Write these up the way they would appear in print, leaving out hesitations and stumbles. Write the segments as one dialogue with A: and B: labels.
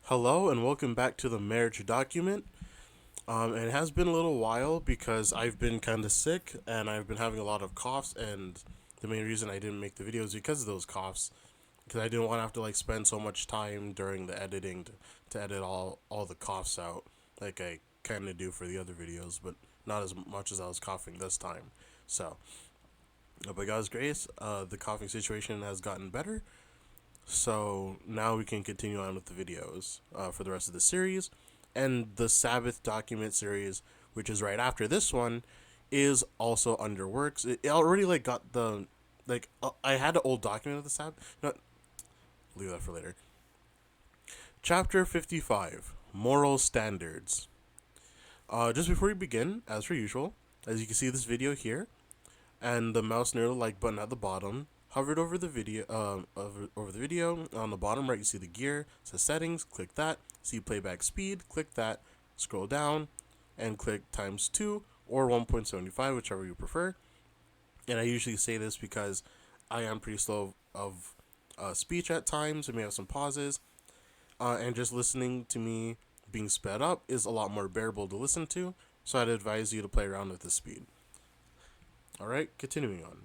A: Hello and welcome back to the marriage document. It has been a little while because I've been kind of sick and I've been having a lot of coughs. And the main reason I didn't make the video is because of those coughs. Because I didn't want to have to spend so much time during the editing to edit all the coughs out, like I kind of do for the other videos, but not as much as I was coughing this time. So, by God's grace, the coughing situation has gotten better. So now we can continue on with the videos for the rest of the series. And the Sabbath document series, which is right after this one, is also under works. It already got the I had an old document of the Sabbath. No, leave that for later. Chapter 55: Moral Standards. Just before we begin, as per usual, as you can see this video here, and the mouse near the like button at the bottom. Hovered over the video, over the video. On the bottom right, you see the gear. It says settings. Click that. See playback speed. Click that. Scroll down, and click times 2 or 1.75, whichever you prefer. And I usually say this because I am pretty slow of speech at times. I may have some pauses, and just listening to me being sped up is a lot more bearable to listen to. So I'd advise you to play around with the speed. All right, continuing on.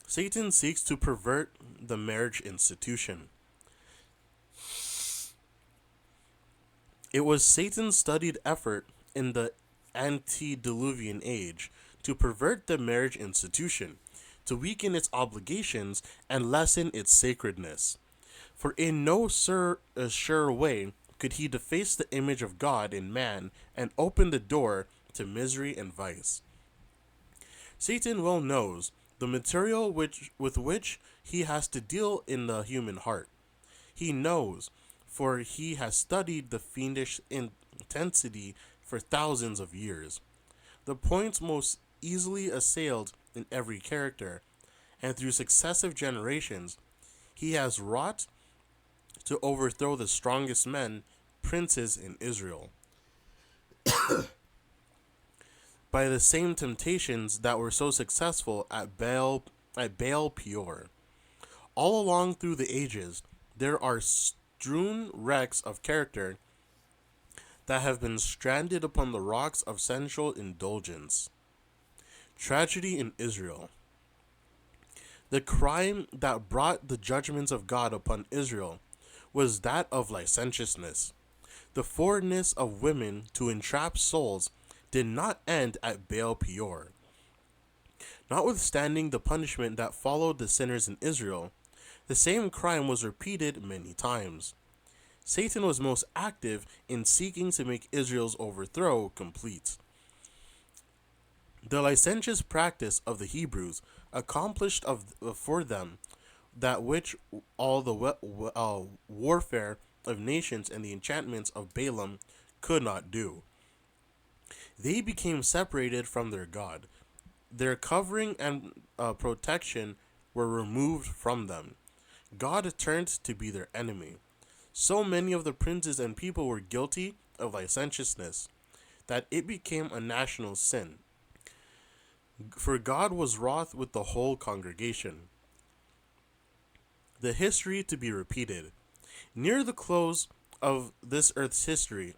A: Satan seeks to pervert the marriage institution. It was Satan's studied effort in the antediluvian age to pervert the marriage institution, to weaken its obligations and lessen its sacredness. For in no sure way could he deface the image of God in man and open the door to misery and vice. Satan well knows the material with which he has to deal in the human heart. He knows, for he has studied the fiendish intensity for thousands of years. The points most easily assailed in every character, and through successive generations, he has wrought to overthrow the strongest men, princes in Israel, by the same temptations that were so successful at Baal Peor. All along through the ages, there are strewn wrecks of character that have been stranded upon the rocks of sensual indulgence. Tragedy in Israel. The crime that brought the judgments of God upon Israel was that of licentiousness. The forwardness of women to entrap souls did not end at Baal Peor. Notwithstanding the punishment that followed the sinners in Israel, the same crime was repeated many times. Satan was most active in seeking to make Israel's overthrow complete. The licentious practice of the Hebrews accomplished for them that which all the warfare of nations and the enchantments of Balaam could not do. They became separated from their God. Their covering and protection were removed from them. God turned to be their enemy. So many of the princes and people were guilty of licentiousness that it became a national sin. For God was wroth with the whole congregation. The history to be repeated. Near the close of this earth's history,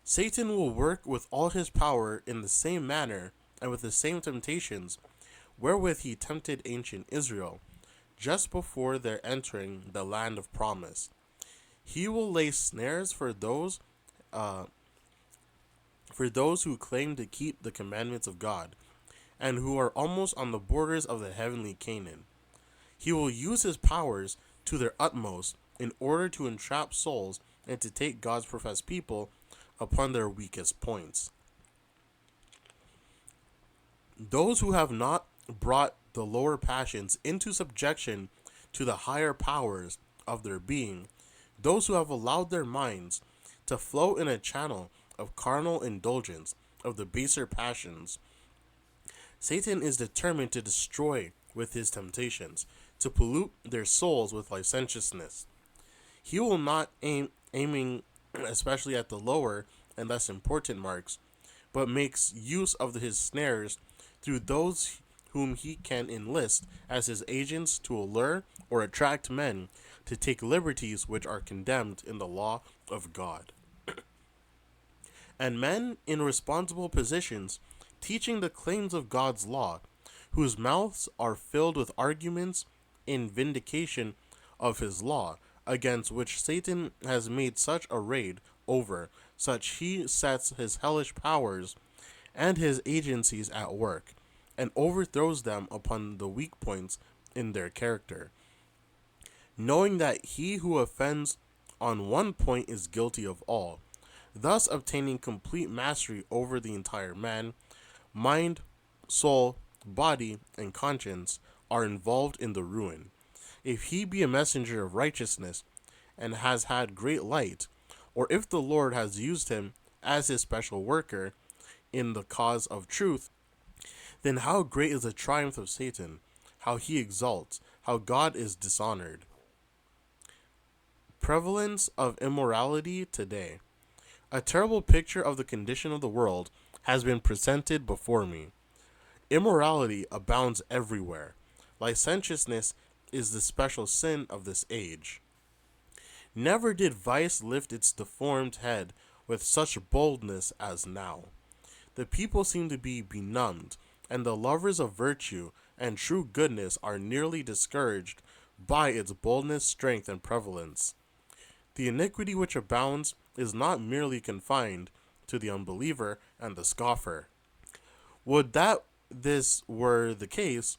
A: Satan will work with all his power in the same manner and with the same temptations wherewith he tempted ancient Israel just before their entering the land of promise. He will lay snares for those who claim to keep the commandments of God and who are almost on the borders of the heavenly Canaan. He will use his powers to their utmost in order to entrap souls and to take God's professed people upon their weakest points. Those who have not brought the lower passions into subjection to the higher powers of their being, those who have allowed their minds to flow in a channel of carnal indulgence of the baser passions, Satan is determined to destroy with his temptations, to pollute their souls with licentiousness. He will not aiming especially at the lower and less important marks, but makes use of his snares through those whom he can enlist as his agents to allure or attract men to take liberties which are condemned in the law of God. And men in responsible positions teaching the claims of God's law, whose mouths are filled with arguments in vindication of his law, against which Satan has made such a raid over, such he sets his hellish powers and his agencies at work, and overthrows them upon the weak points in their character, knowing that he who offends on one point is guilty of all, thus obtaining complete mastery over the entire man. Mind, soul, body, and conscience are involved in the ruin. If he be a messenger of righteousness and has had great light, or if the Lord has used him as his special worker in the cause of truth, then how great is the triumph of Satan, how he exalts, how God is dishonored. Prevalence of immorality today. A terrible picture of the condition of the world has been presented before me. Immorality abounds everywhere. Licentiousness is the special sin of this age. Never did vice lift its deformed head with such boldness as now. The people seem to be benumbed, and the lovers of virtue and true goodness are nearly discouraged by its boldness, strength, and prevalence. The iniquity which abounds is not merely confined to the unbeliever and the scoffer. Would that this were the case,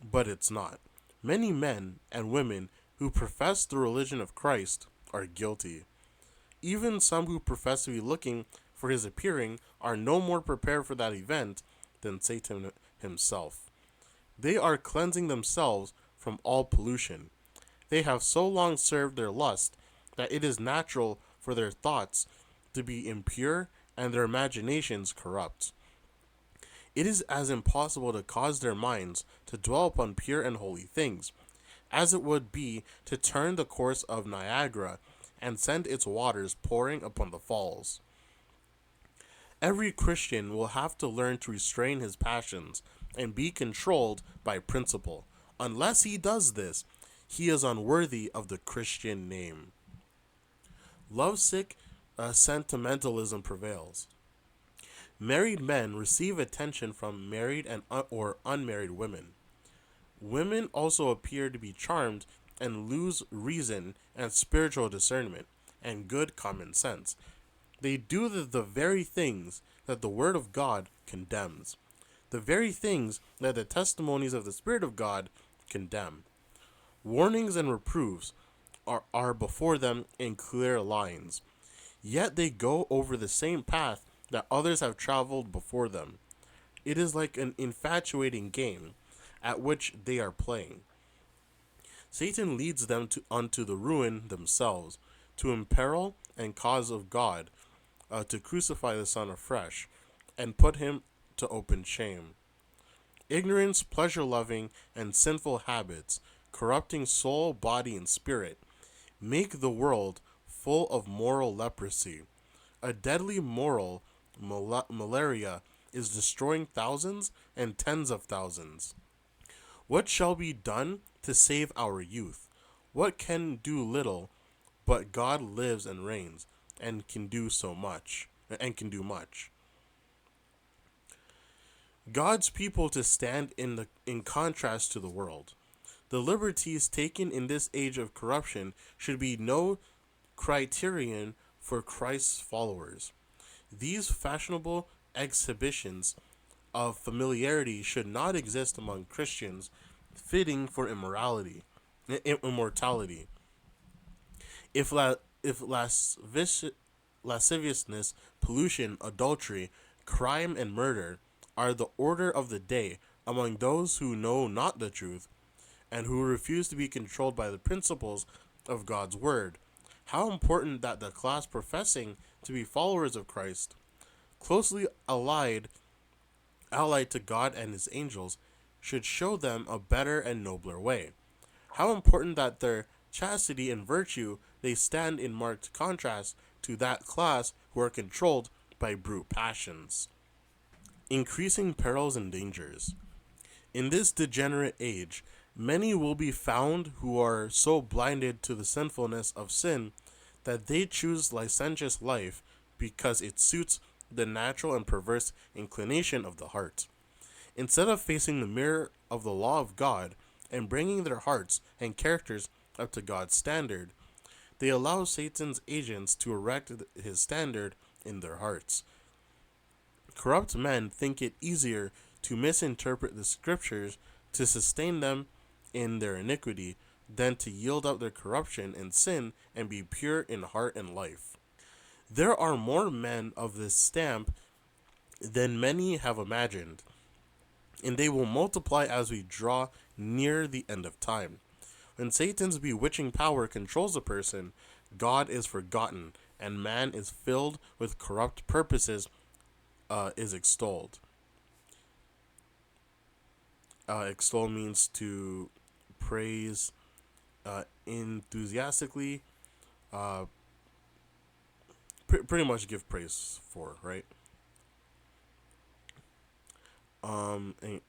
A: but it's not. Many men and women who profess the religion of Christ are guilty. Even some who profess to be looking for his appearing are no more prepared for that event than Satan himself. They are cleansing themselves from all pollution. They have so long served their lust that it is natural for their thoughts to be impure and their imaginations corrupt. It is as impossible to cause their minds to dwell upon pure and holy things as it would be to turn the course of Niagara and send its waters pouring upon the falls. Every Christian will have to learn to restrain his passions and be controlled by principle. Unless he does this, he is unworthy of the Christian name. Lovesick sentimentalism prevails. Married men receive attention from married and or unmarried women. Women also appear to be charmed and lose reason and spiritual discernment and good common sense. They do the very things that the Word of God condemns, the very things that the testimonies of the Spirit of God condemn. Warnings and reproofs are before them in clear lines, yet they go over the same path that others have traveled before them. It is like an infatuating game at which they are playing. Satan leads them unto the ruin themselves, to imperil and cause of God, to crucify the Son afresh, and put him to open shame. Ignorance, pleasure-loving, and sinful habits, corrupting soul, body, and spirit, make the world full of moral leprosy. A deadly moral malaria is destroying thousands and tens of thousands. What shall be done to save our youth? What can do little, but God lives and reigns and can do so much and can do much. God's people to stand in contrast to the world. The liberties taken in this age of corruption should be no criterion for Christ's followers. These fashionable exhibitions of familiarity should not exist among Christians fitting for immortality. If lasciviousness, pollution, adultery, crime, and murder are the order of the day among those who know not the truth and who refuse to be controlled by the principles of God's word, how important that the class professing to be followers of Christ, closely allied to God and his angels, should show them a better and nobler way. How important that their chastity and virtue they stand in marked contrast to that class who are controlled by brute passions. Increasing perils and dangers. In this degenerate age, many will be found who are so blinded to the sinfulness of sin that they choose licentious life because it suits the natural and perverse inclination of the heart. Instead of facing the mirror of the law of God and bringing their hearts and characters up to God's standard, they allow Satan's agents to erect his standard in their hearts. Corrupt men think it easier to misinterpret the scriptures to sustain them in their iniquity than to yield up their corruption and sin and be pure in heart and life. There are more men of this stamp than many have imagined, and they will multiply as we draw near the end of time. When Satan's bewitching power controls a person, God is forgotten, and man is filled with corrupt purposes, is extolled. Extol means to praise enthusiastically, uh, pretty much give praise for, right? And,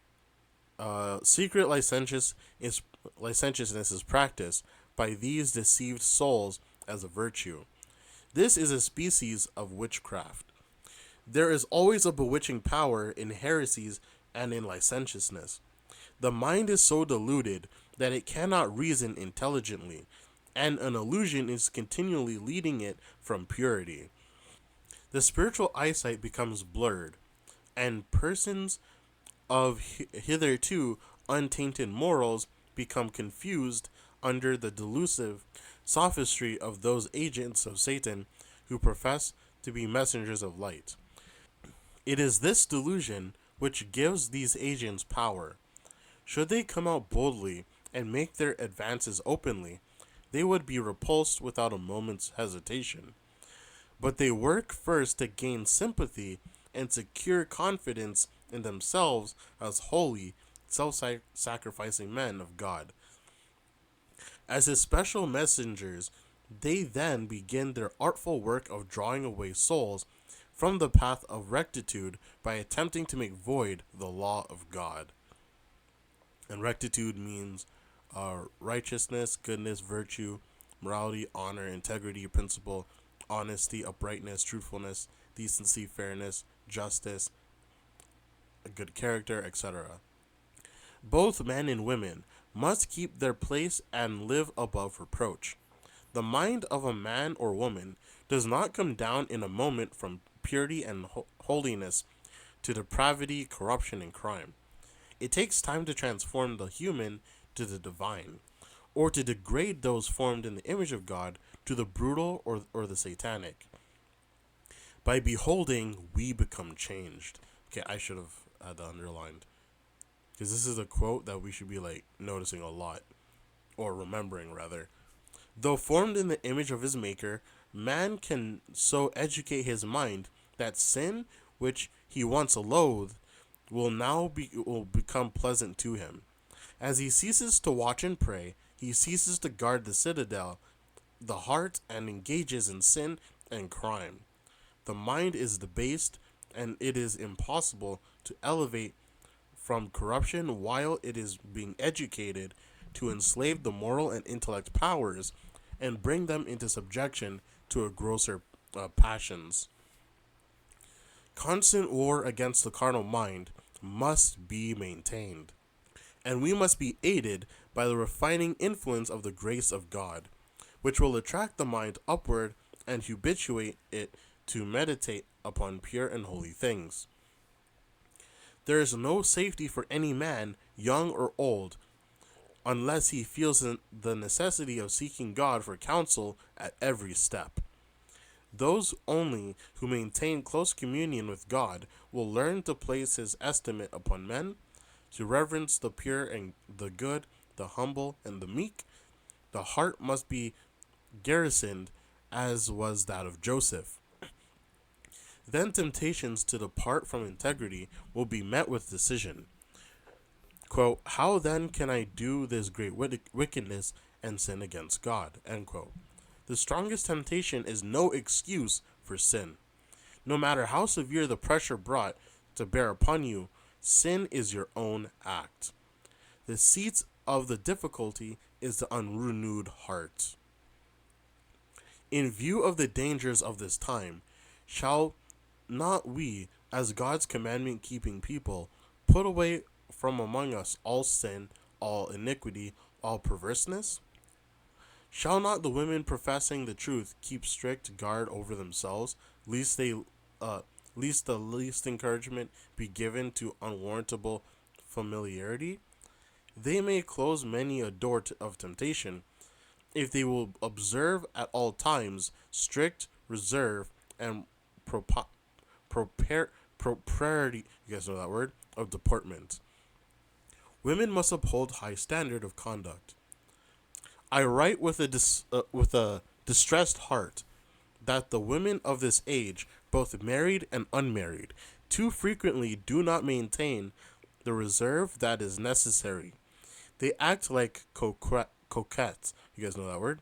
A: secret licentiousness is practiced by these deceived souls as a virtue. This is a species of witchcraft. There is always a bewitching power in heresies and in licentiousness. The mind is so deluded that it cannot reason intelligently, and an illusion is continually leading it from purity. The spiritual eyesight becomes blurred, and persons of hitherto untainted morals become confused under the delusive sophistry of those agents of Satan who profess to be messengers of light. It is this delusion which gives these agents power. Should they come out boldly and make their advances openly, they would be repulsed without a moment's hesitation. But they work first to gain sympathy and secure confidence in themselves as holy, self-sacrificing men of God. As his special messengers, they then begin their artful work of drawing away souls from the path of rectitude by attempting to make void the law of God. And rectitude means righteousness, goodness, virtue, morality, honor, integrity, principle, honesty, uprightness, truthfulness, decency, fairness, justice, a good character, etc. Both men and women must keep their place and live above reproach. The mind of a man or woman does not come down in a moment from purity and holiness to depravity, corruption, and crime. It takes time to transform the human to the divine, or to degrade those formed in the image of God to the brutal or the satanic. By beholding, we become changed. Okay, I should have had that underlined, because this is a quote that we should be like noticing a lot, or remembering rather. Though formed in the image of his maker, man can so educate his mind that sin, which he once loathed, will become pleasant to him. As he ceases to watch and pray, he ceases to guard the citadel, the heart, and engages in sin and crime. The mind is debased, and it is impossible to elevate from corruption while it is being educated to enslave the moral and intellect powers and bring them into subjection to a grosser passions. Constant war against the carnal mind must be maintained, and we must be aided by the refining influence of the grace of God, which will attract the mind upward and habituate it to meditate upon pure and holy things. There is no safety for any man, young or old, unless he feels the necessity of seeking God for counsel at every step. Those only who maintain close communion with God will learn to place his estimate upon men, to reverence the pure and the good, the humble and the meek. The heart must be garrisoned as was that of Joseph. Then temptations to depart from integrity will be met with decision. Quote, how then can I do this great wickedness and sin against God? End quote. The strongest temptation is no excuse for sin. No matter how severe the pressure brought to bear upon you, Sin is your own act. The seat of the difficulty is the unrenewed heart. In view of the dangers of this time, shall not we, as God's commandment keeping people, put away from among us all sin, all iniquity, all perverseness? Shall not the women professing the truth keep strict guard over themselves, lest they, uh, lest the least encouragement be given to unwarrantable familiarity? They may close many a door of temptation, if they will observe at all times strict reserve and propo- propriety, you guys know that word, of deportment. Women must uphold high standard of conduct. I write with a distressed heart that the women of this age, both married and unmarried, too frequently do not maintain the reserve that is necessary. They act like coquettes. You guys know that word?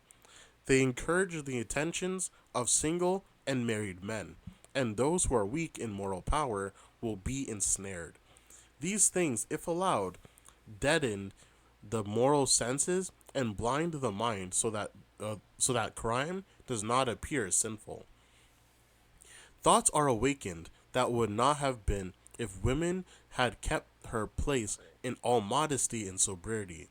A: They encourage the attentions of single and married men, and those who are weak in moral power will be ensnared. These things, if allowed, deaden the moral senses and blind the mind so that crime does not appear sinful. Thoughts are awakened that would not have been if women had kept her place in all modesty and sobriety.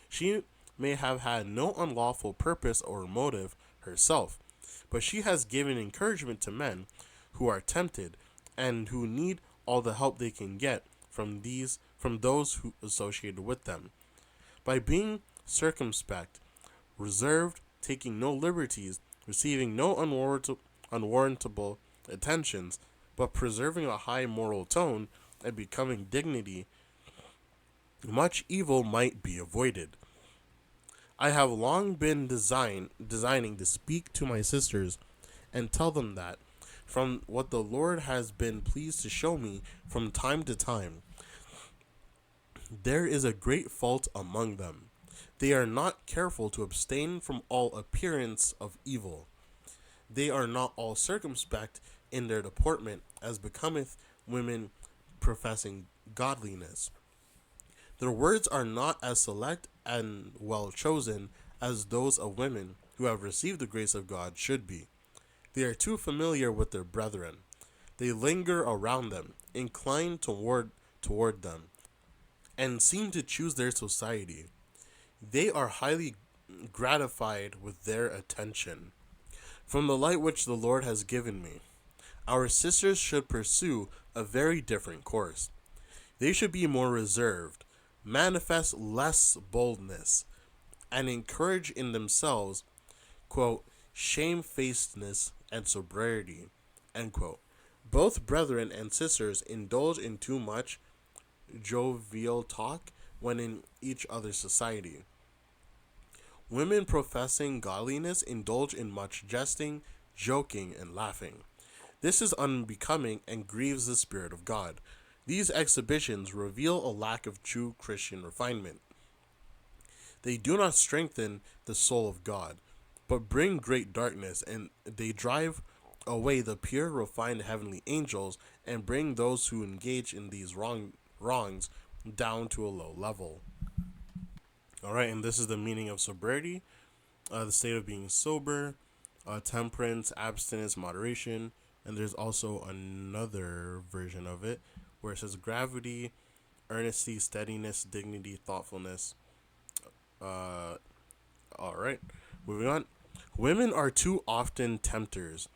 A: She may have had no unlawful purpose or motive herself, but she has given encouragement to men who are tempted and who need all the help they can get from those who associated with them. By being circumspect, reserved, taking no liberties, receiving no unwarrantable attentions, but preserving a high moral tone and becoming dignity, much evil might be avoided. I have long been designing to speak to my sisters and tell them that, from what the Lord has been pleased to show me from time to time, there is a great fault among them. They are not careful to abstain from all appearance of evil. They are not all circumspect in their deportment, as becometh women professing godliness. Their words are not as select and well chosen as those of women who have received the grace of God should be. They are too familiar with their brethren. They linger around them, incline toward them, and seem to choose their society. They are highly gratified with their attention. From the light which the Lord has given me, our sisters should pursue a very different course. They should be more reserved, manifest less boldness, and encourage in themselves, quote, shamefacedness and sobriety, end quote. Both brethren and sisters indulge in too much jovial talk when in each other's society. Women professing godliness indulge in much jesting, joking, and laughing. This is unbecoming and grieves the Spirit of God. These exhibitions reveal a lack of true Christian refinement. They do not strengthen the soul of God, but bring great darkness, and they drive away the pure, refined heavenly angels and bring those who engage in these wrongs down to a low level. All right, and this is the meaning of sobriety, the state of being sober, temperance, abstinence, moderation, and there's also another version of it where it says gravity, earnesty, steadiness, dignity, thoughtfulness. All right, moving on. Women are too often tempters.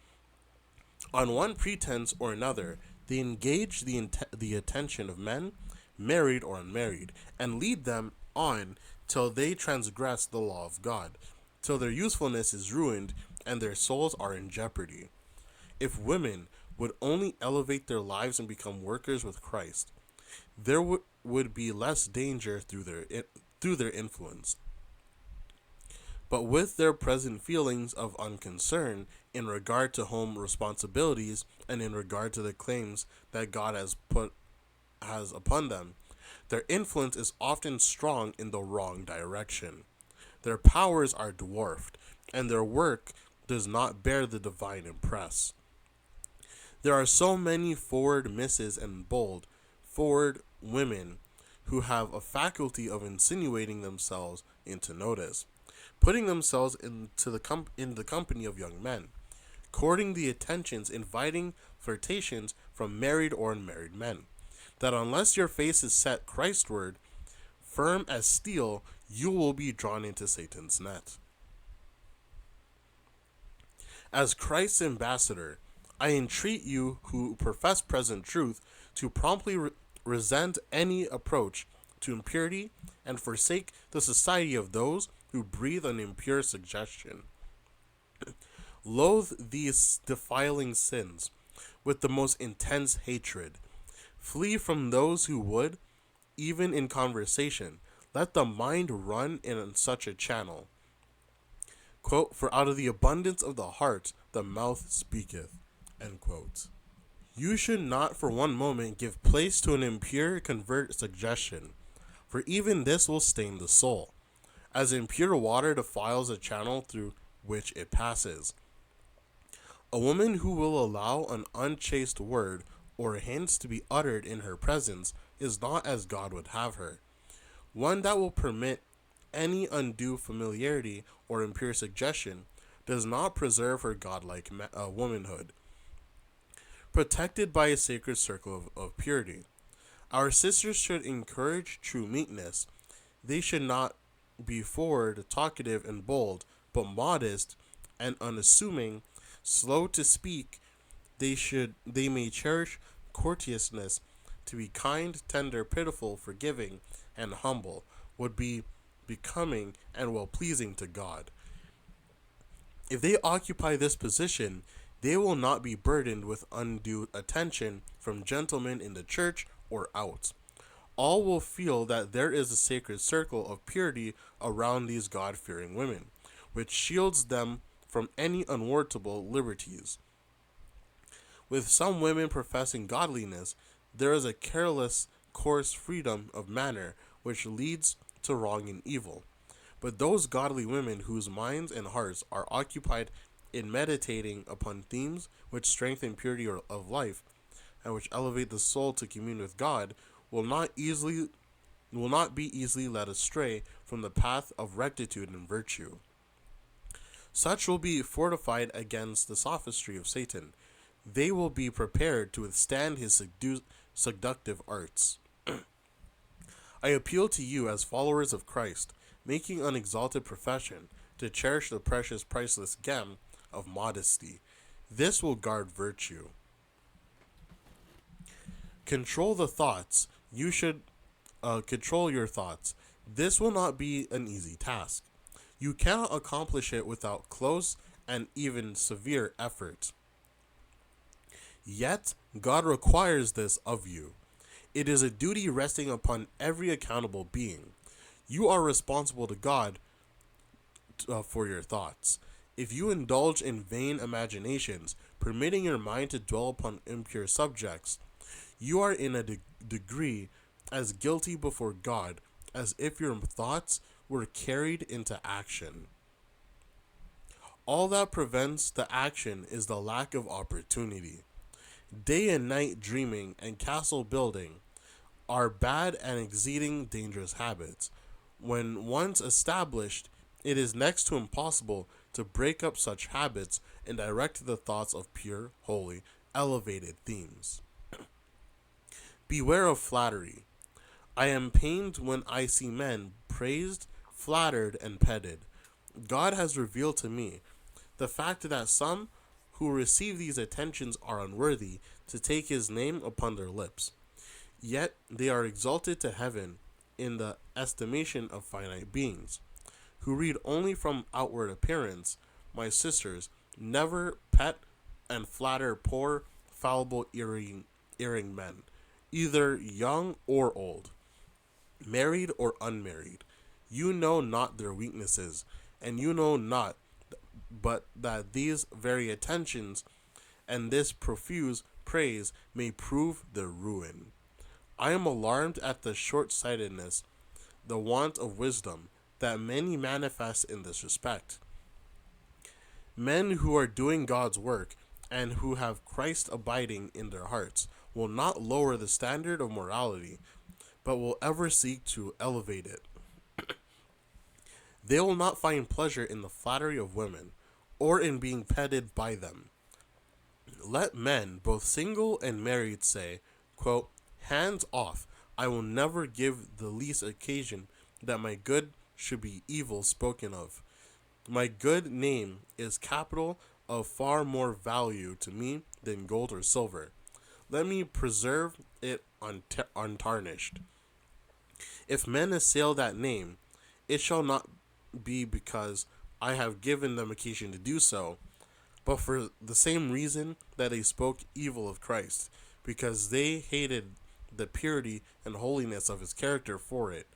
A: On one pretense or another, they engage the attention of men, married or unmarried, and lead them on till they transgress the law of God, till their usefulness is ruined and their souls are in jeopardy. If women would only elevate their lives and become workers with Christ, there would be less danger through their influence. But with their present feelings of unconcern in regard to home responsibilities and in regard to the claims that God has upon them, their influence is often strong in the wrong direction. Their powers are dwarfed, and their work does not bear the divine impress. There are so many forward misses and bold, forward women who have a faculty of insinuating themselves into notice, putting themselves in the company of young men, courting the attentions, inviting flirtations from married or unmarried men, that unless your face is set Christward, firm as steel, you will be drawn into Satan's net. As Christ's ambassador, I entreat you who profess present truth to promptly resent any approach to impurity and forsake the society of those who breathe an impure suggestion. Loathe these defiling sins with the most intense hatred. Flee from those who would, even in conversation, let the mind run in such a channel. Quote, for out of the abundance of the heart, the mouth speaketh. End quote. You should not for one moment give place to an impure convert suggestion, for even this will stain the soul, as impure water defiles the channel through which it passes. A woman who will allow an unchaste word or hints to be uttered in her presence is not as God would have her. One that will permit any undue familiarity or impure suggestion does not preserve her godlike womanhood, protected by a sacred circle of purity. Our sisters should encourage true meekness. They should not be forward, talkative, and bold, but modest and unassuming, slow to speak. They may cherish courteousness, to be kind, tender, pitiful, forgiving, and humble would be becoming and well pleasing to God. If they occupy this position, they will not be burdened with undue attention from gentlemen in the church or out. All will feel that there is a sacred circle of purity around these God-fearing women, which shields them from any unwarrantable liberties. With some women professing godliness, there is a careless, coarse freedom of manner which leads to wrong and evil. But those godly women whose minds and hearts are occupied in meditating upon themes which strengthen purity of life and which elevate the soul to commune with God will not be easily led astray from the path of rectitude and virtue. Such will be fortified against the sophistry of Satan. They will be prepared to withstand his seductive arts. I appeal to you as followers of Christ, making an exalted profession, to cherish the precious, priceless gem of modesty. This will guard virtue. Control the thoughts. You should control your thoughts. This will not be an easy task. You cannot accomplish it without close and even severe effort. Yet, God requires this of you. It is a duty resting upon every accountable being. You are responsible to God for your thoughts. If you indulge in vain imaginations, permitting your mind to dwell upon impure subjects, you are in a degree as guilty before God as if your thoughts were carried into action. All that prevents the action is the lack of opportunity. Day and night dreaming and castle building are bad and exceeding dangerous habits. When once established, it is next to impossible to break up such habits and direct the thoughts of pure, holy, elevated themes. Beware of flattery. I am pained when I see men praised, flattered, and petted. God has revealed to me the fact that some who receive these attentions are unworthy to take his name upon their lips. Yet they are exalted to heaven in the estimation of finite beings, who read only from outward appearance. My sisters, never pet and flatter poor, fallible, erring men, either young or old, married or unmarried. You know not their weaknesses, and you know not but that these very attentions and this profuse praise may prove their ruin. I am alarmed at the short-sightedness, the want of wisdom that many manifest in this respect. Men who are doing God's work and who have Christ abiding in their hearts will not lower the standard of morality, but will ever seek to elevate it. They will not find pleasure in the flattery of women, or in being petted by them. Let men, both single and married, say, quote, "Hands off, I will never give the least occasion that my good should be evil spoken of. My good name is capital of far more value to me than gold or silver. Let me preserve it untarnished. If men assail that name, it shall not be because I have given them occasion to do so, but for the same reason that they spoke evil of Christ, because they hated the purity and holiness of his character for it.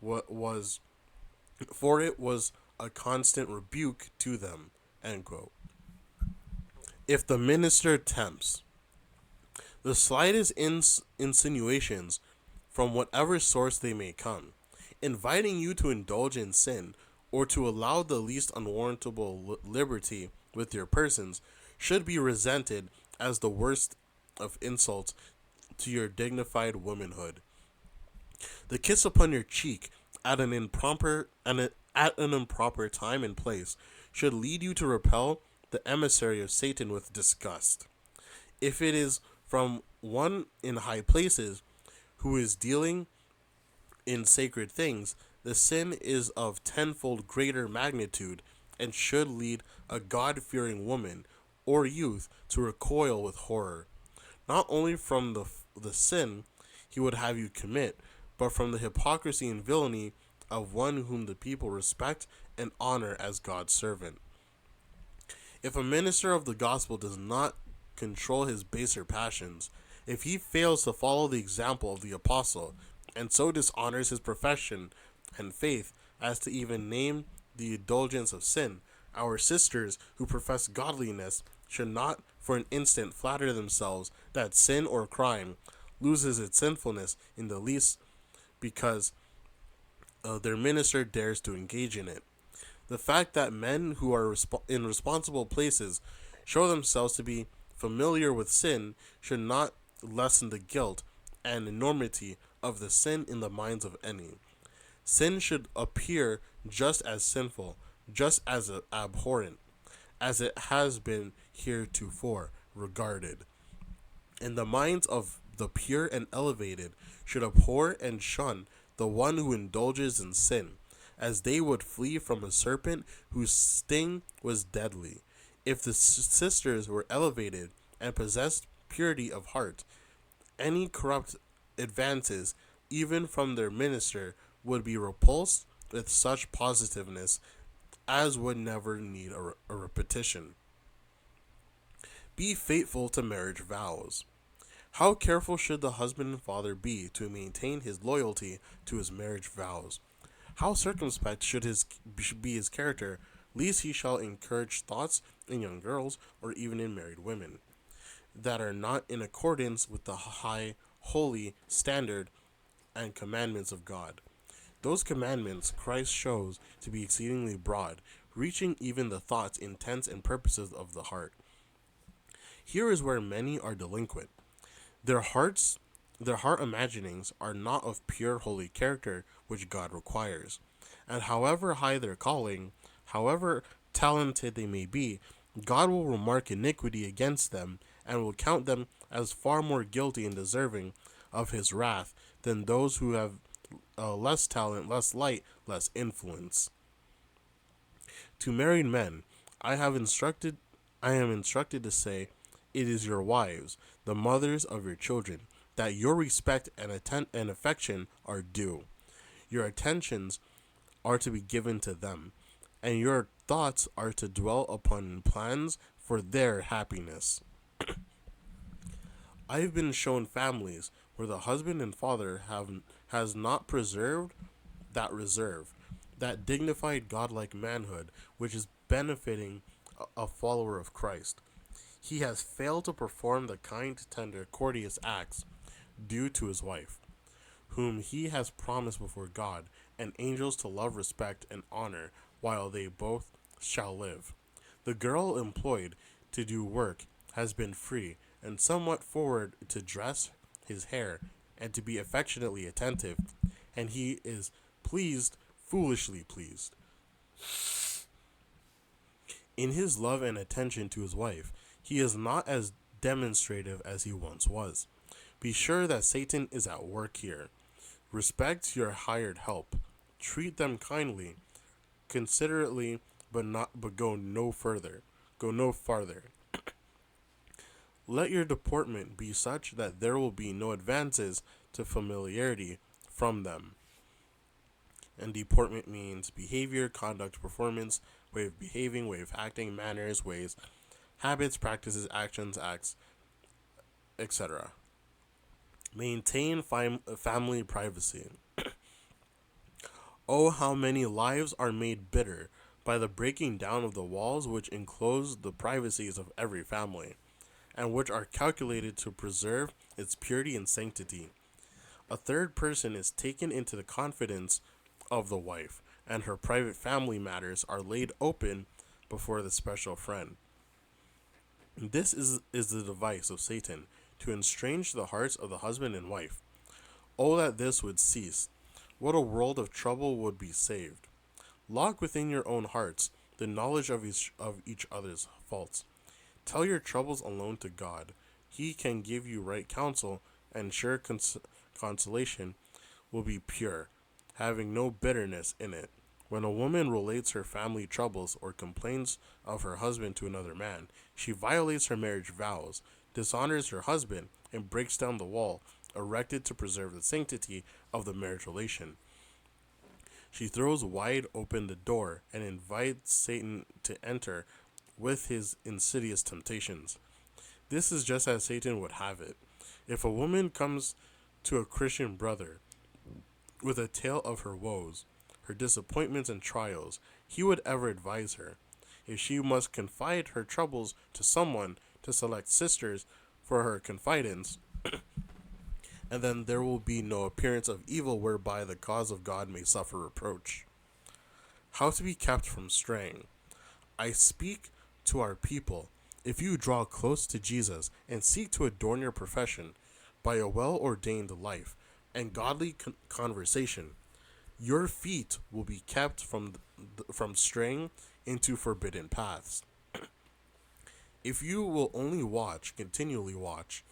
A: What was for it was a constant rebuke to them." End quote. If the minister tempts, the slightest insinuations, from whatever source they may come, inviting you to indulge in sin or to allow the least unwarrantable liberty with your persons, should be resented as the worst of insults to your dignified womanhood. The kiss upon your cheek at an improper time and place should lead you to repel the emissary of Satan with disgust. If it is from one in high places who is dealing in sacred things, the sin is of tenfold greater magnitude and should lead a God fearing woman or youth to recoil with horror, not only from the sin he would have you commit, but from the hypocrisy and villainy of one whom the people respect and honor as God's servant. If a minister of the gospel does not control his baser passions, if he fails to follow the example of the apostle, and so dishonors his profession and faith as to even name the indulgence of sin, our sisters who profess godliness should not for an instant flatter themselves that sin or crime loses its sinfulness in the least because their minister dares to engage in it. The fact that men who are in responsible places show themselves to be familiar with sin should not lessen the guilt and enormity of the sin in the minds of any. Sin should appear just as sinful, just as abhorrent, as it has been heretofore regarded. And the minds of the pure and elevated should abhor and shun the one who indulges in sin, as they would flee from a serpent whose sting was deadly. If the sisters were elevated and possessed purity of heart, any corrupt advances, even from their minister, would be repulsed with such positiveness as would never need a repetition. Be faithful to marriage vows. How careful should the husband and father be to maintain his loyalty to his marriage vows? How circumspect should be his character, lest he shall encourage thoughts in young girls or even in married women that are not in accordance with the high, holy standard and commandments of God. Those commandments Christ shows to be exceedingly broad, reaching even the thoughts, intents, and purposes of the heart. Here is where many are delinquent. Their heart imaginings are not of pure holy character which God requires. And however high their calling, however talented they may be, God will remark iniquity against them and will count them as far more guilty and deserving of his wrath than those who have less talent, less light, less influence. To married men, I am instructed to say, it is your wives, the mothers of your children, that your respect and affection are due. Your attentions are to be given to them, and your thoughts are to dwell upon plans for their happiness. I have been shown families where the husband and father has not preserved that reserve, that dignified godlike manhood which is benefiting a follower of Christ. He has failed to perform the kind, tender, courteous acts due to his wife, whom he has promised before God and angels to love, respect, and honor while they both shall live. The girl employed to do work has been free, and somewhat forward to dress his hair, and to be affectionately attentive, and he is pleased, foolishly pleased. In his love and attention to his wife, he is not as demonstrative as he once was. Be sure that Satan is at work here. Respect your hired help. Treat them kindly, considerately, but go no further. Go no farther. Let your deportment be such that there will be no advances to familiarity from them. And deportment means behavior, conduct, performance, way of behaving, way of acting, manners, ways, habits, practices, actions, acts, etc. Maintain family privacy. Oh, how many lives are made bitter by the breaking down of the walls which enclose the privacies of every family, and which are calculated to preserve its purity and sanctity. A third person is taken into the confidence of the wife, and her private family matters are laid open before the special friend. This is the device of Satan, to estrange the hearts of the husband and wife. Oh, that this would cease! What a world of trouble would be saved. Lock within your own hearts the knowledge of each other's faults. Tell your troubles alone to God. He can give you right counsel, and sure consolation will be pure, having no bitterness in it. When a woman relates her family troubles or complains of her husband to another man, she violates her marriage vows, dishonors her husband, and breaks down the wall erected to preserve the sanctity of the marriage relation. She throws wide open the door and invites Satan to enter with his insidious temptations. This is just as Satan would have it. If a woman comes to a Christian brother with a tale of her woes, her disappointments and trials, he would ever advise her, if she must confide her troubles to someone, to select sisters for her confidence, and then there will be no appearance of evil whereby the cause of God may suffer reproach. How to be kept from straying. I speak to our people. If you draw close to Jesus and seek to adorn your profession by a well-ordained life and godly conversation, your feet will be kept from straying into forbidden paths. If you will only watch, continually watch,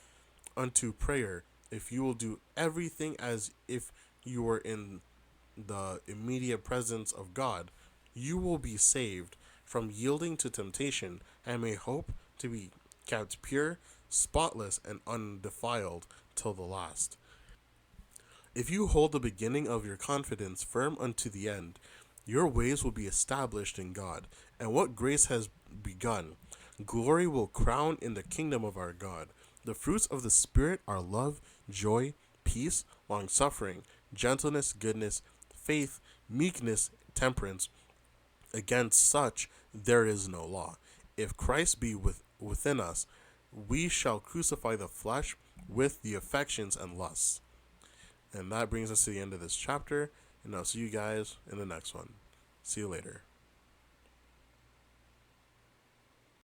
A: unto prayer, if you will do everything as if you were in the immediate presence of God, you will be saved from yielding to temptation and may hope to be kept pure, spotless, and undefiled till the last. If you hold the beginning of your confidence firm unto the end, your ways will be established in God, and what grace has begun, glory will crown in the kingdom of our God. The fruits of the Spirit are love, joy, peace, long-suffering, gentleness, goodness, faith, meekness, temperance. Against such there is no law. If Christ be within us, we shall crucify the flesh with the affections and lusts. And that brings us to the end of this chapter, and I'll see you guys in the next one. See you later.